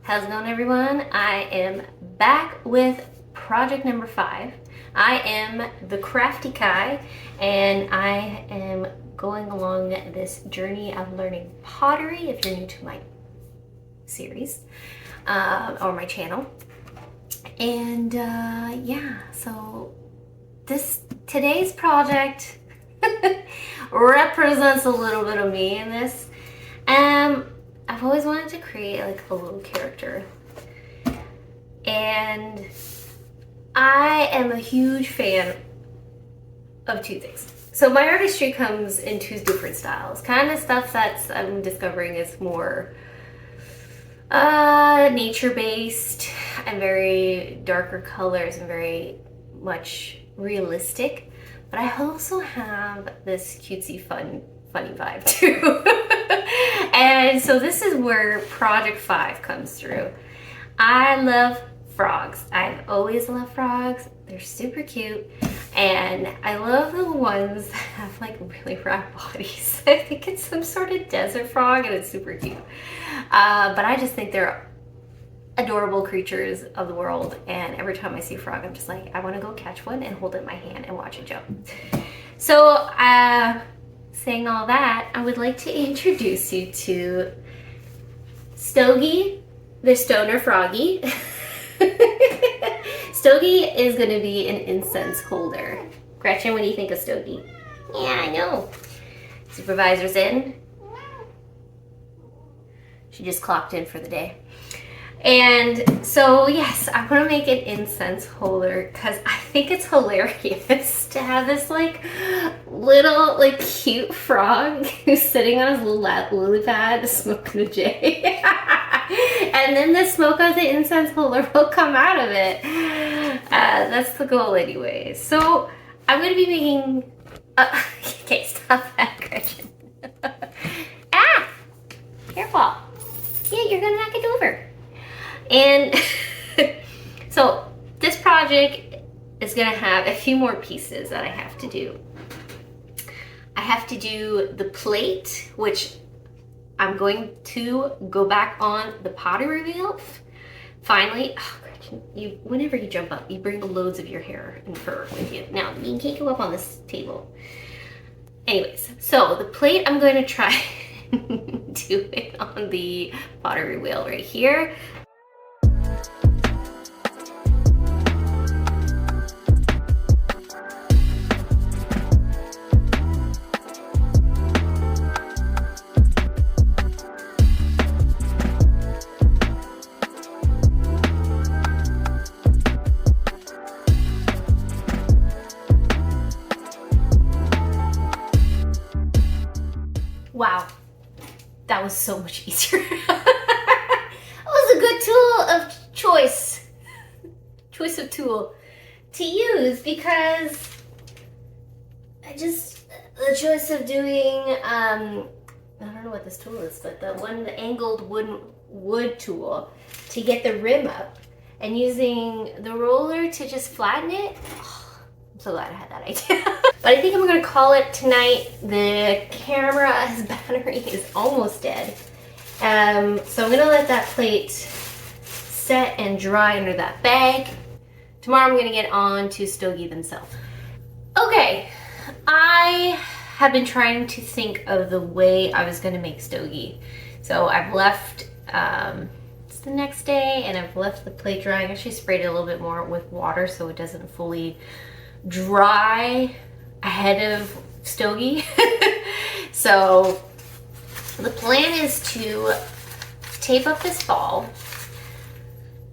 How's it going, everyone? I am back with project number 5. I am the Crafty Kai, and I am going along this journey of learning pottery, if you're new to my series, or my channel. And yeah, so today's project represents a little bit of me in this. I've always wanted to create like a little character, and I am a huge fan of two things. So my artistry comes in two different styles. Kind of stuff that I'm discovering is more nature-based and very darker colors and very much realistic. But I also have this cutesy funny vibe too. And so this is where project 5 comes through. I love frogs. I've always loved frogs. They're super cute. And I love the ones that have like really round bodies. I think it's some sort of desert frog and it's super cute. But I just think they're adorable creatures of the world. And every time I see a frog, I'm just like, I want to go catch one and hold it in my hand and watch it jump. So, saying all that, I would like to introduce you to Stoaggie the Stoner Froggie. Stoaggie is going to be an incense holder. Gretchen, what do you think of Stoaggie? Yeah, I know. Supervisor's in. She just clocked in for the day. And so, yes, I'm going to make an incense holder because I think it's hilarious to have this like little like cute frog who's sitting on his lily pad smoking a J. And then the smoke of the incense holder will come out of it. That's the goal anyway. So I'm going to be making... okay, stop that, Gretchen. Ah! Careful. Yeah, you're going to knock it over. And so this project is going to have a few more pieces that I have to do. I have to do the plate, which I'm going to go back on the pottery wheel. Finally, oh, Gretchen, whenever you jump up, you bring loads of your hair and fur with you. Now, you can't go up on this table. Anyways, so the plate, I'm going to try do it on the pottery wheel right here. Wow, that was so much easier. That was a good tool of choice of tool to use, because the choice of doing, I don't know what this tool is, but the angled wood tool to get the rim up and using the roller to just flatten it. Oh, I'm so glad I had that idea. But I think I'm gonna call it tonight. The camera's battery is almost dead. So I'm gonna let that plate set and dry under that bag. Tomorrow I'm gonna get on to Stoaggie themselves. Okay, I have been trying to think of the way I was gonna make Stoaggie. So I've left, it's the next day, and I've left the plate drying. I actually sprayed it a little bit more with water so it doesn't fully dry ahead of Stoaggie. So the plan is to tape up this ball,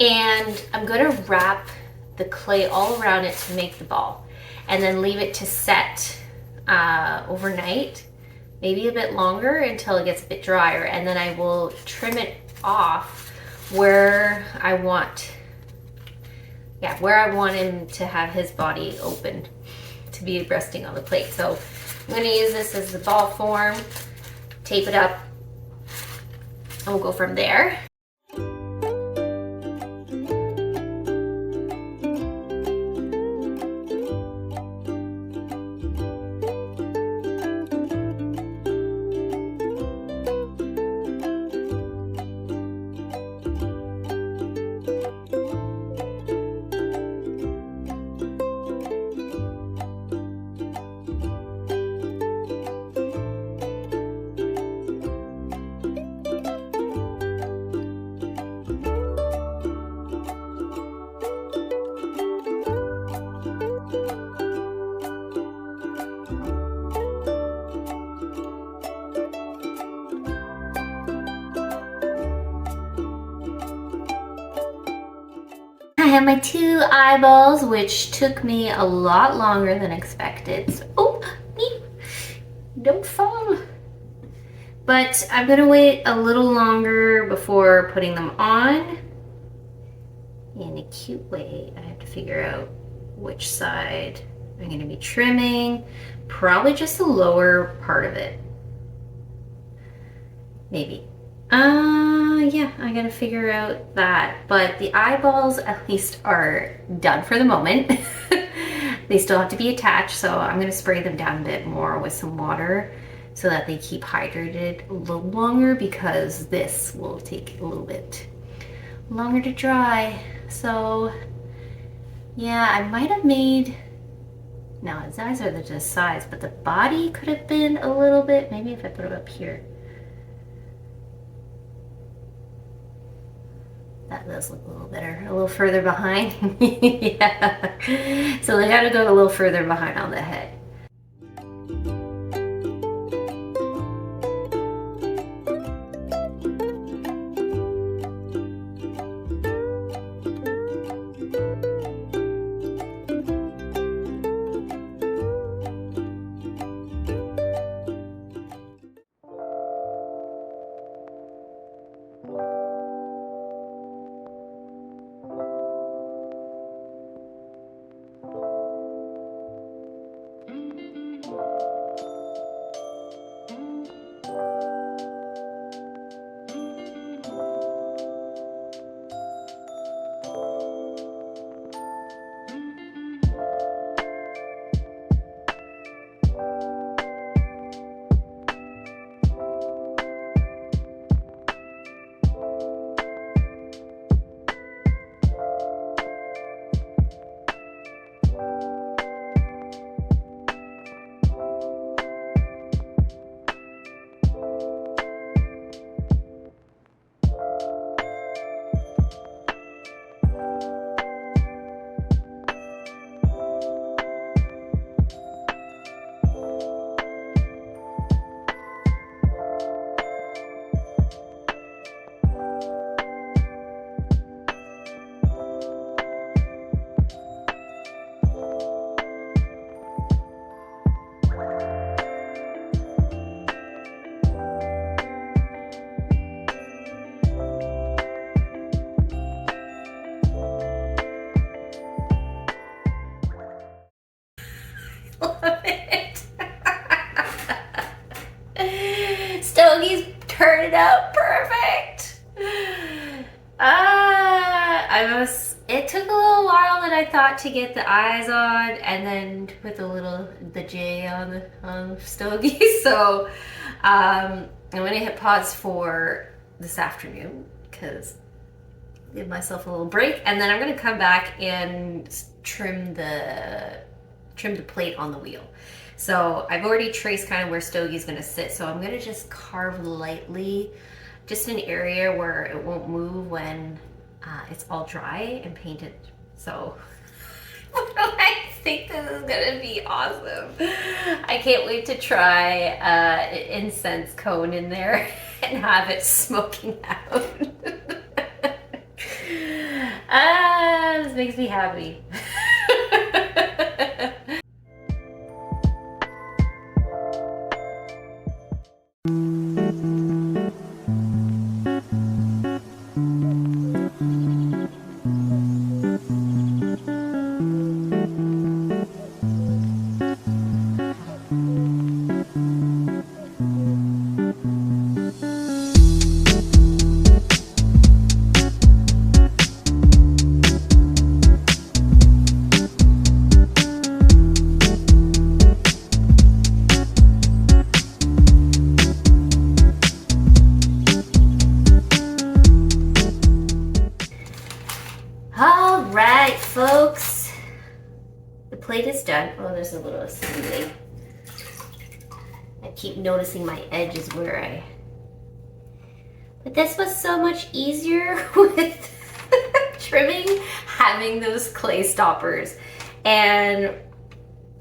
and I'm going to wrap the clay all around it to make the ball, and then leave it to set overnight, maybe a bit longer until it gets a bit drier, and then I will trim it off where I want him to have his body open to be resting on the plate. So I'm going to use this as the ball form, tape it up, and we'll go from there. have my 2 eyeballs, which took me a lot longer than expected. So, oh, don't fall. But I'm gonna wait a little longer before putting them on. In a cute way, I have to figure out which side I'm gonna be trimming. Probably just the lower part of it. Maybe. Yeah, I gotta figure out that. But the eyeballs at least are done for the moment. They still have to be attached, so I'm gonna spray them down a bit more with some water so that they keep hydrated a little longer, because this will take a little bit longer to dry. So yeah, I might have made, no, his eyes are the just size, but the body could have been a little bit, maybe if I put it up here. That does look a little better, a little further behind. Yeah, so they gotta go a little further behind on the head. Stoagie's turned out perfect. It took a little while than I thought to get the eyes on, and then to put the J on Stoaggie. So I'm gonna hit pause for this afternoon because give myself a little break, and then I'm gonna come back and trim the plate on the wheel. So I've already traced kind of where Stoagie's gonna sit, so I'm gonna just carve lightly, just an area where it won't move when it's all dry and painted. So I think this is gonna be awesome. I can't wait to try an incense cone in there and have it smoking out. This makes me happy. Alright, folks, the plate is done. Oh, there's a little sealing. I keep noticing my edge is where I... But this was so much easier with trimming, having those clay stoppers, and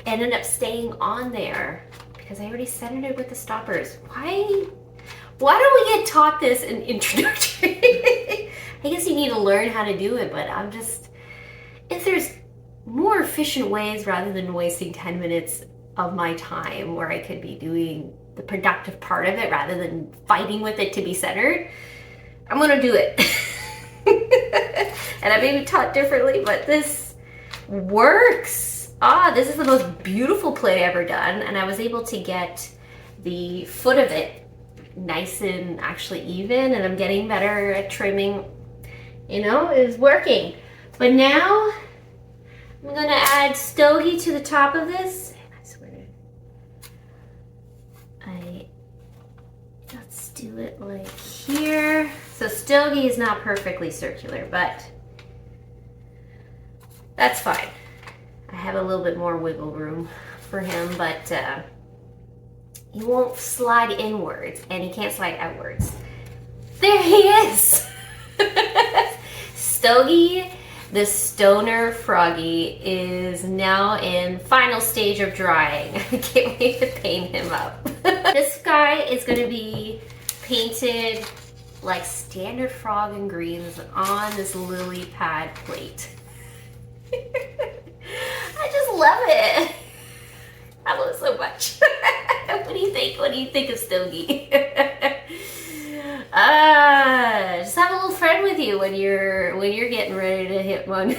ended up staying on there because I already centered it with the stoppers. Why don't we get taught this in introductory? I guess you need to learn how to do it, but I'm just, think there's more efficient ways rather than wasting 10 minutes of my time where I could be doing the productive part of it rather than fighting with it to be centered. I'm gonna do it. And I may be taught differently, but this works. This is the most beautiful plate I've ever done, and I was able to get the foot of it nice and actually even, and I'm getting better at trimming. You know, it's working. But now I'm gonna add Stoaggie to the top of this. I swear let's do it like here. So Stoaggie is not perfectly circular, but that's fine. I have a little bit more wiggle room for him, but he won't slide inwards and he can't slide outwards. There he is! Stoaggie the Stoner Froggie is now in final stage of drying. I can't wait to paint him up. This guy is going to be painted like standard frog and greens on this lily pad plate. I just love it. I love it so much. What do you think? What do you think of Stoaggie? Just have a little friend with you when you're getting ready to hit one.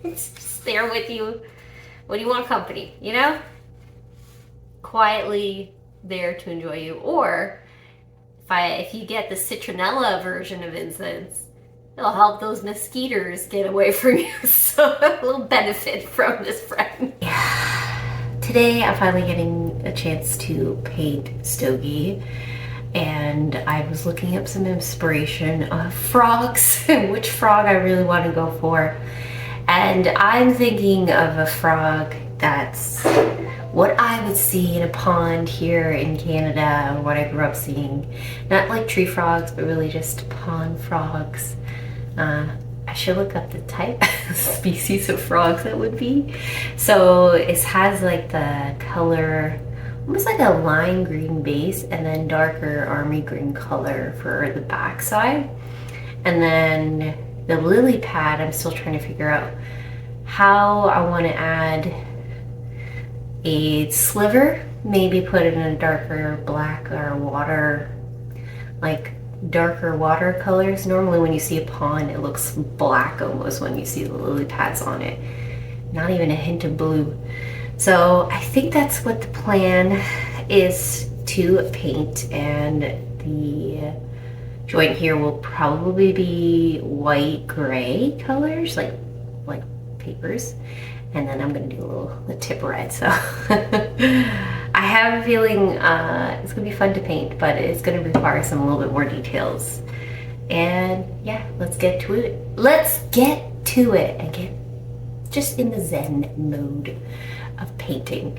Just there with you when you want company, you know? Quietly there to enjoy you. Or if you get the citronella version of Incense, it'll help those mosquitoes get away from you. So a little benefit from this friend. Yeah. Today I'm finally getting a chance to paint Stoaggie, and I was looking up some inspiration of frogs and which frog I really want to go for. And I'm thinking of a frog that's what I would see in a pond here in Canada, or what I grew up seeing. Not like tree frogs, but really just pond frogs. I should look up the type of species of frogs that would be. So it has like the color, almost like a lime green base, and then darker army green color for the back side. And then the lily pad, I'm still trying to figure out how I want to add a sliver, maybe put it in a darker black or water, like darker watercolors. Normally when you see a pond, it looks black almost when you see the lily pads on it. Not even a hint of blue. So I think that's what the plan is to paint, and the joint here will probably be white gray colors, like papers. And then I'm gonna do the tip red. So I have a feeling it's gonna be fun to paint, but it's gonna require a little bit more details. And yeah, let's get to it. Let's get to it and get just in the Zen mode of painting.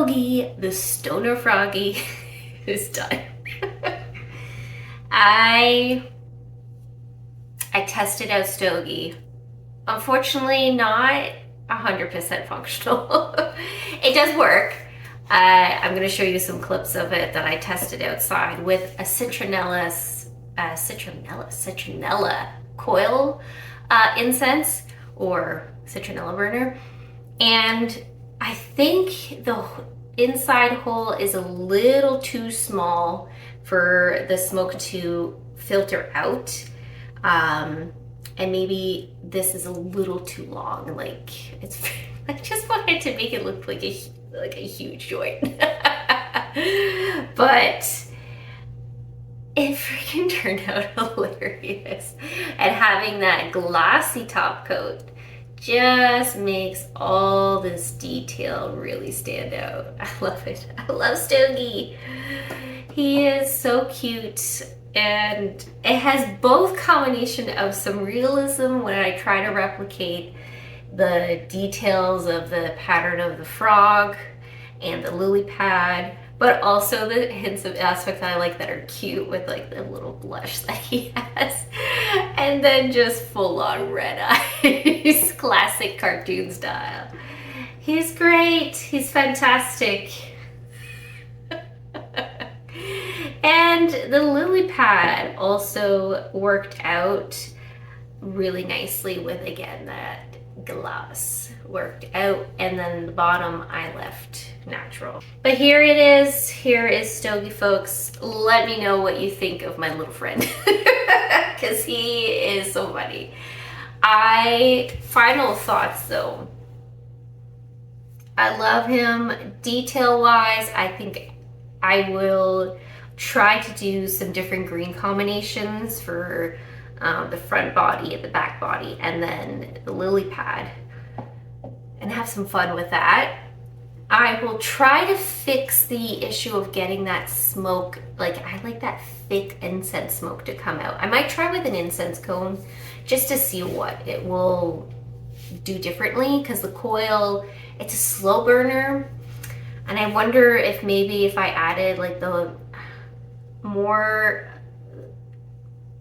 Stoaggie the Stoner Froggie is done. I tested out Stoaggie. Unfortunately, not 100% functional. It does work. I'm going to show you some clips of it that I tested outside with a citronella coil incense or citronella burner. And I think the inside hole is a little too small for the smoke to filter out. And maybe this is a little too long. Like I just wanted to make it look like a huge joint. But it freaking turned out hilarious. And having that glossy top coat just makes all this detail really stand out. I love it. I love Stoaggie. He is so cute. And it has both combination of some realism when I try to replicate the details of the pattern of the frog and the lily pad, but also the hints of aspects that I like that are cute with like the little blush that he has. And then just full on red eyes, classic cartoon style. He's great. He's fantastic. And the lily pad also worked out really nicely with, again, that gloss worked out, and then the bottom I left natural. But here it is. Here is Stoaggie, folks. Let me know what you think of my little friend, because he is so funny. Final thoughts though. I love him. Detail wise, I think I will try to do some different green combinations for the front body and the back body, and then the lily pad, and have some fun with that. I will try to fix the issue of getting that smoke. Like, I like that thick incense smoke to come out. I might try with an incense cone just to see what it will do differently, because the coil, it's a slow burner, and I wonder if maybe if I added like the more,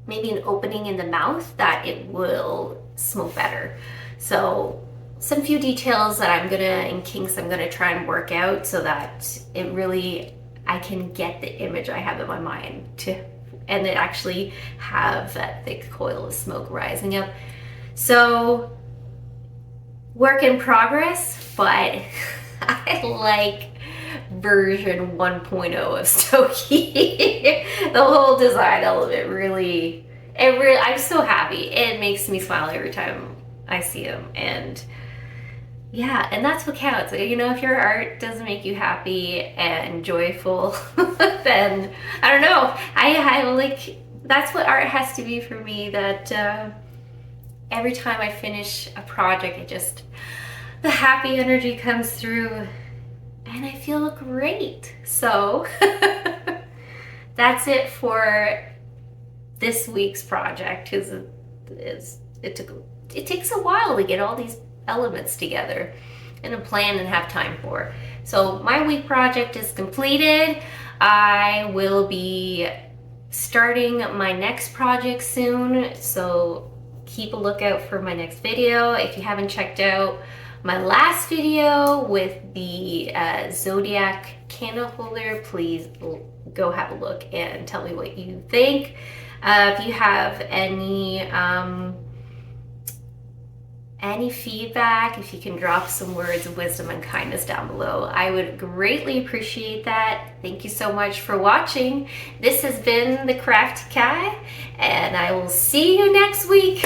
maybe an opening in the mouth, that it will smoke better. So some few details that I'm gonna, and kinks I'm gonna try and work out so that it really, I can get the image I have in my mind to, and it actually have that thick coil of smoke rising up. So work in progress, but I like version 1.0 of Stoaggie. The whole design element really, I'm so happy. It makes me smile every time I see him. And yeah, and that's what counts. You know, if your art doesn't make you happy and joyful, then I don't know. I like, that's what art has to be for me, that every time I finish a project, it just, the happy energy comes through and I feel great. So that's it for this week's project, because it takes a while to get all these elements together and a plan and have time for. So my week project is completed. I will be starting my next project soon, so keep a lookout for my next video. If you haven't checked out my last video with the Zodiac candle holder, please go have a look and tell me what you think. If you have any feedback, if you can drop some words of wisdom and kindness down below, I would greatly appreciate that. Thank you so much for watching. This has been the Crafty Kai, and I will see you next week.